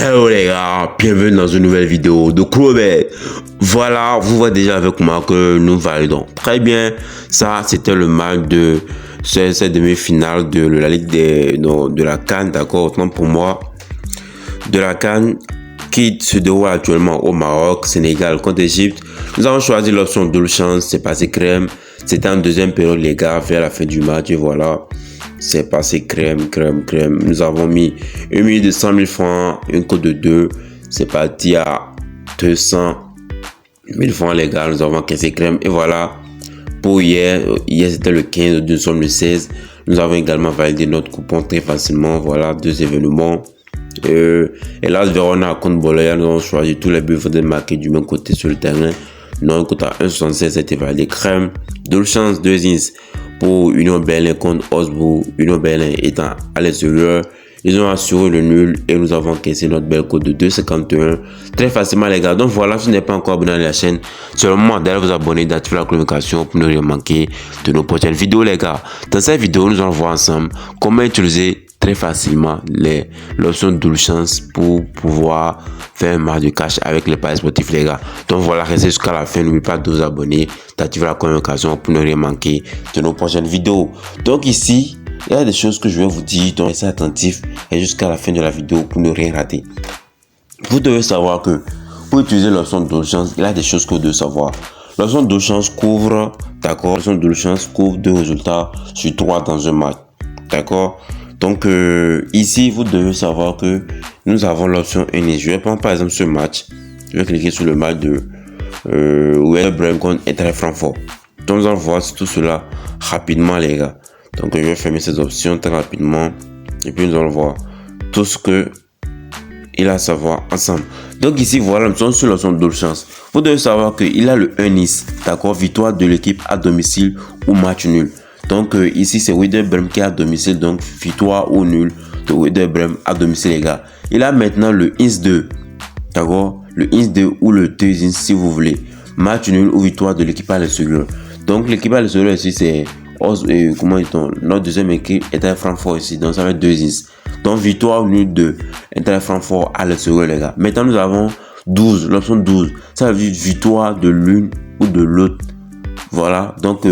Hello les gars, bienvenue dans une nouvelle vidéo de Crowbet. Voilà, vous voyez déjà avec moi que nous validons très bien. Ça, c'était le match de cette demi-finale de la Ligue de la CAN, d'accord, autant pour moi, de la CAN qui se déroule actuellement au Maroc, Sénégal contre Égypte. Nous avons choisi l'option double chance, c'est passé crème. C'était en deuxième période les gars, vers la fin du match et voilà. C'est passé crème. Nous avons mis une minute de 100 000 francs, une cote de 2. C'est parti à 200 000 francs, les gars. Nous avons cassé crème. Et voilà. Pour hier c'était le 15, nous sommes le 16. Nous avons également validé notre coupon très facilement. Voilà, deux événements. Et là, Verona contre Bolonia, nous avons choisi tous les buts de marquer du même côté sur le terrain. Nous avons un cote à 1,76, c'était validé crème. Deux chances, 2 ins. Pour Union Berlin contre Augsbourg, Union Berlin étant à l'extérieur, ils ont assuré le nul et nous avons caissé notre belle cote de 2,51 très facilement les gars. Donc voilà, si vous n'êtes pas encore abonné à la chaîne, c'est le moment d'aller vous abonner, d'activer la communication pour ne rien manquer de nos prochaines vidéos les gars. Dans cette vidéo, nous allons voir ensemble comment utiliser très facilement l'option double chance pour pouvoir faire un match de cash avec les paris sportifs les gars. Donc voilà, restez jusqu'à la fin, n'oubliez pas de vous abonner, d'activer la communication pour ne rien manquer de nos prochaines vidéos. Donc ici, il y a des choses que je vais vous dire, donc restez attentifs et jusqu'à la fin de la vidéo pour ne rien rater. Vous devez savoir que pour utiliser l'option double chance, il y a des choses que vous devez savoir. L'option double chance couvre, d'accord, l'option double chance couvre 2 résultats sur 3 dans un match, d'accord. Donc ici, vous devez savoir que nous avons l'option NS. Je vais prendre par exemple ce match. Je vais cliquer sur le match de Werder Bremen contre Eintracht Francfort. Donc nous allons voir tout cela rapidement les gars. Donc je vais fermer ces options très rapidement. Et puis nous allons voir tout ce que il a à savoir ensemble. Donc ici voilà, nous sommes sur l'option double chance. Vous devez savoir qu'il a le 1 Nice, d'accord, victoire de l'équipe à domicile ou match nul. Donc ici c'est Werder Bremen qui est à domicile, donc victoire ou nul de Werder Bremen à domicile les gars. Il a maintenant le INS 2, d'accord, le INS 2 ou le 2 INS si vous voulez, match nul ou victoire de l'équipe à l'extérieur. Donc l'équipe à l'extérieur ici c'est comment dit-on, notre deuxième équipe est à Francfort ici, donc ça va être 2 INS. Donc victoire ou nul de Eintracht Francfort à l'extérieur les gars. Maintenant nous avons 12, l'option 12, ça veut dire victoire de l'une ou de l'autre. Voilà, donc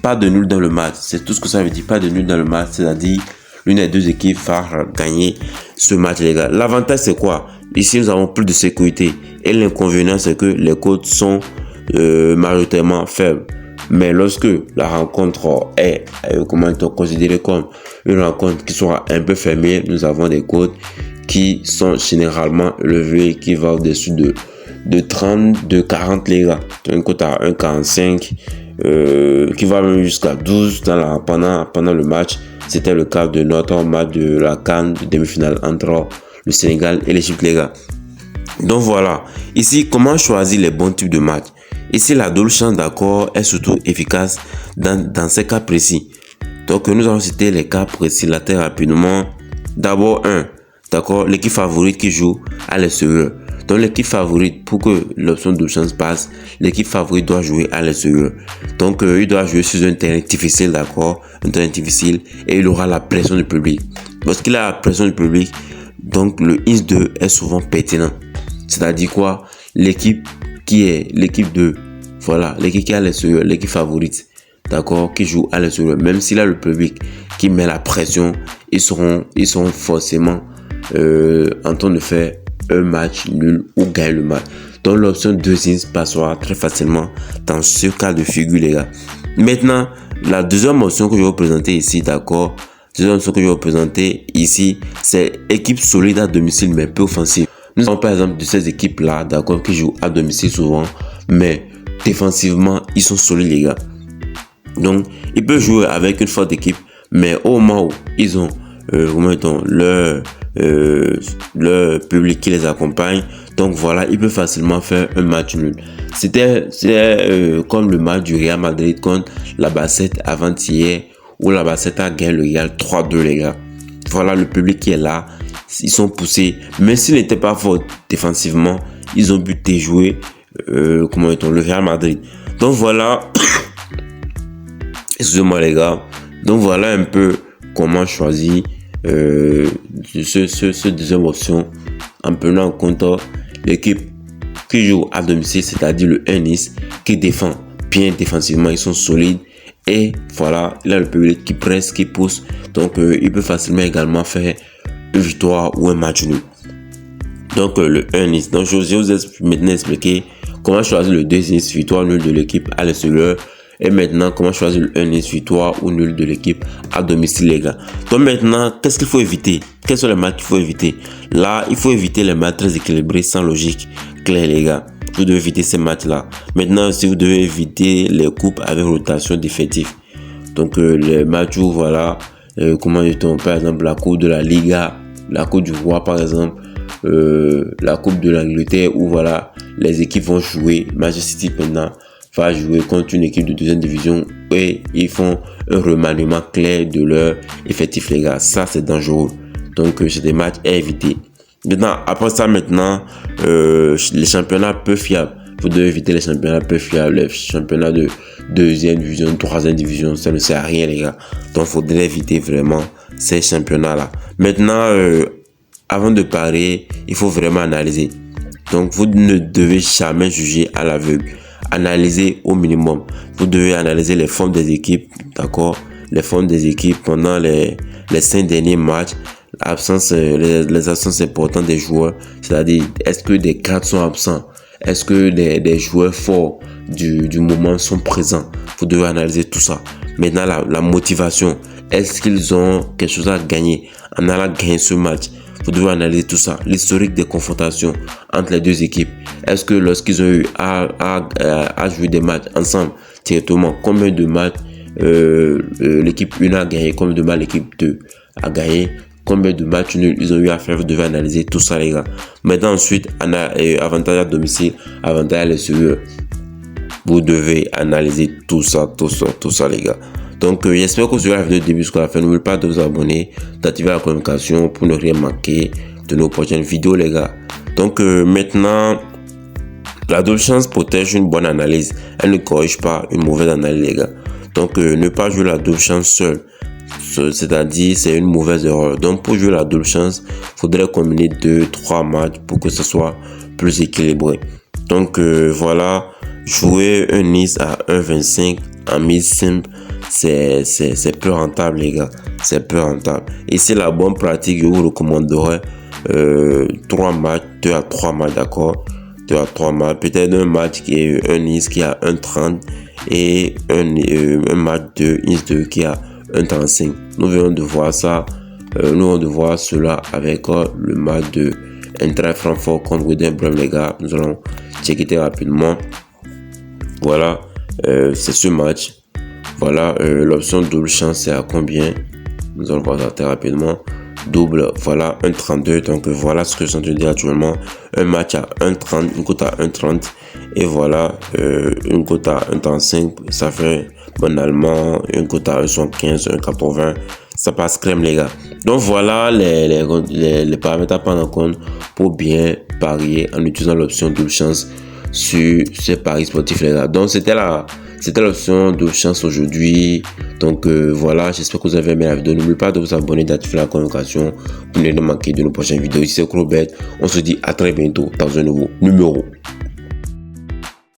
pas de nul dans le match, c'est tout ce que ça veut dire, pas de nul dans le match, c'est-à-dire l'une des deux équipes va gagner ce match les gars. L'avantage c'est quoi? Ici nous avons plus de sécurité et l'inconvénient c'est que les cotes sont majoritairement faibles. Mais lorsque la rencontre est considérée comme une rencontre qui sera un peu fermée, nous avons des cotes qui sont généralement élevées, qui vont au-dessus de 30, de 40 les gars. Une cote à 1,45 qui va même jusqu'à 12 pendant le match. C'était le cas de notre match de la CAN de demi-finale entre le Sénégal et l'Égypte les gars. Donc voilà, ici comment choisir les bons types de matchs. Ici la double chance d'accord est surtout efficace dans ces cas précis. Donc nous allons citer les cas précis là très rapidement. D'abord d'accord, l'équipe favorite qui joue à l'extérieur. Donc l'équipe favorite, pour que l'option double chance passe, l'équipe favorite doit jouer à l'extérieur. Donc il doit jouer sur un terrain difficile, d'accord, un terrain difficile, et il aura la pression du public. Lorsqu'il a la pression du public, donc le INS 2 est souvent pertinent. C'est-à-dire quoi? L'équipe qui est l'équipe 2, voilà, l'équipe qui est à l'extérieur, l'équipe favorite, d'accord, qui joue à l'extérieur, même s'il a le public qui met la pression, ils seront forcément en train de faire un match nul ou gagner le match. Donc l'option 2 ins passera très facilement dans ce cas de figure les gars. Maintenant, la deuxième option que je vais vous présenter ici, d'accord, deuxième option que je vais vous présenter ici, c'est équipe solide à domicile mais peu offensive. Nous avons par exemple de ces équipes là, d'accord, qui jouent à domicile souvent, mais défensivement ils sont solides les gars. Donc ils peuvent jouer avec une forte équipe, mais au moment où ils ont leur public qui les accompagne, donc voilà, ils peuvent facilement faire un match nul. C'était comme le match du Real Madrid contre la Barcelone avant-hier, où la Barcelone a gagné le Real 3-2 les gars. Voilà, le public qui est là, ils sont poussés, même s'ils n'étaient pas forts défensivement, ils ont pu déjouer le Real Madrid. Donc voilà, excusez-moi les gars, donc voilà un peu comment choisir ce deuxième option en prenant en compte l'équipe qui joue à domicile, c'est-à-dire le 1 Nice, qui défend bien défensivement, ils sont solides. Et voilà, il a le public qui presse, qui pousse. Donc, il peut facilement également faire une victoire ou un match nul. Donc, le 1 Nice. Donc, je vais vous maintenant expliquer comment choisir le 2 Nice, victoire nul de l'équipe à l'extérieur. Et maintenant, comment choisir le 1 Nice, victoire ou nul de l'équipe à domicile, les gars. Donc, maintenant, qu'est-ce qu'il faut éviter? Quels sont les matchs qu'il faut éviter? Là, il faut éviter les matchs très équilibrés, sans logique claire, les gars. Vous devez éviter ces matchs-là. Maintenant, si vous devez éviter les coupes avec rotation d'effectifs. Donc, les matchs où, voilà, comment dit-on, par exemple, la coupe de la Liga, la coupe du Roi, par exemple, la coupe de l'Angleterre, où, voilà, les équipes vont jouer. Manchester City, maintenant, va jouer contre une équipe de deuxième division et ils font un remaniement clair de leur effectif, les gars. Ça, c'est dangereux. Donc, c'est des matchs à éviter. Maintenant, après ça, les championnats peu fiables. Vous devez éviter les championnats peu fiables, les championnats de deuxième division, troisième division. Ça ne sert à rien, les gars. Donc, il faudrait éviter vraiment ces championnats-là. Maintenant, avant de parier, il faut vraiment analyser. Donc, vous ne devez jamais juger à l'aveugle. Analysez au minimum. Vous devez analyser les formes des équipes, d'accord? Les formes des équipes pendant les 5 derniers matchs. Les absences importantes des joueurs, c'est-à-dire est-ce que des cadres sont absents, est-ce que des joueurs forts du moment sont présents. Vous devez analyser tout ça. Maintenant, la motivation, est-ce qu'ils ont quelque chose à gagner en allant gagner ce match? Vous devez analyser tout ça. L'historique des confrontations entre les deux équipes, est-ce que lorsqu'ils ont eu à jouer des matchs ensemble directement, combien de matchs l'équipe 1 a gagné, combien de matchs l'équipe 2 a gagné, combien de matchs nuls ils ont eu à faire. Vous devez analyser tout ça, les gars. Maintenant, ensuite, avantage à domicile, avantage à l'extérieur. Vous devez analyser tout ça, les gars. Donc, j'espère que vous avez la vidéo du début jusqu'à la fin. N'oubliez pas de vous abonner, d'activer la communication pour ne rien manquer de nos prochaines vidéos, les gars. Donc, maintenant, la double chance protège une bonne analyse. Elle ne corrige pas une mauvaise analyse, les gars. Donc, ne pas jouer la double chance seul. C'est-à-dire, c'est une mauvaise erreur. Donc, pour jouer la double chance, il faudrait combiner 2-3 matchs pour que ce soit plus équilibré. Donc, voilà, jouer un Nice à 1,25 en mise simple, c'est peu rentable, les gars. C'est peu rentable. Et c'est la bonne pratique, je vous recommanderais 3 matchs, 2 à 3 matchs, d'accord? 2 à 3 matchs. Peut-être un match qui est un Nice qui a 1,30 et un match de Nice 2 qui a 1,35. Nous venons de voir ça. Nous venons de voir cela avec le match de Eintracht Francfort contre Werder Bremen, les gars. Nous allons checker rapidement. Voilà, c'est ce match. Voilà, l'option double chance, c'est à combien? Nous allons voir ça très rapidement. Double, voilà, 1,32. Donc voilà ce que je suis en train de dire actuellement. Un match à 1,30, une cote à 1,30. Et voilà, une cote à 1,35. Ça fait banalement une cote à 1,75, 1,80. Ça passe crème, les gars. Donc voilà les paramètres à prendre en compte pour bien parier en utilisant l'option double chance sur ces paris sportifs, les gars. Donc c'était l'option double chance aujourd'hui. Donc voilà, j'espère que vous avez aimé la vidéo. N'oubliez pas de vous abonner, d'activer la communication pour ne pas manquer de nos prochaines vidéos. Ici c'est Crobet. On se dit à très bientôt dans un nouveau numéro.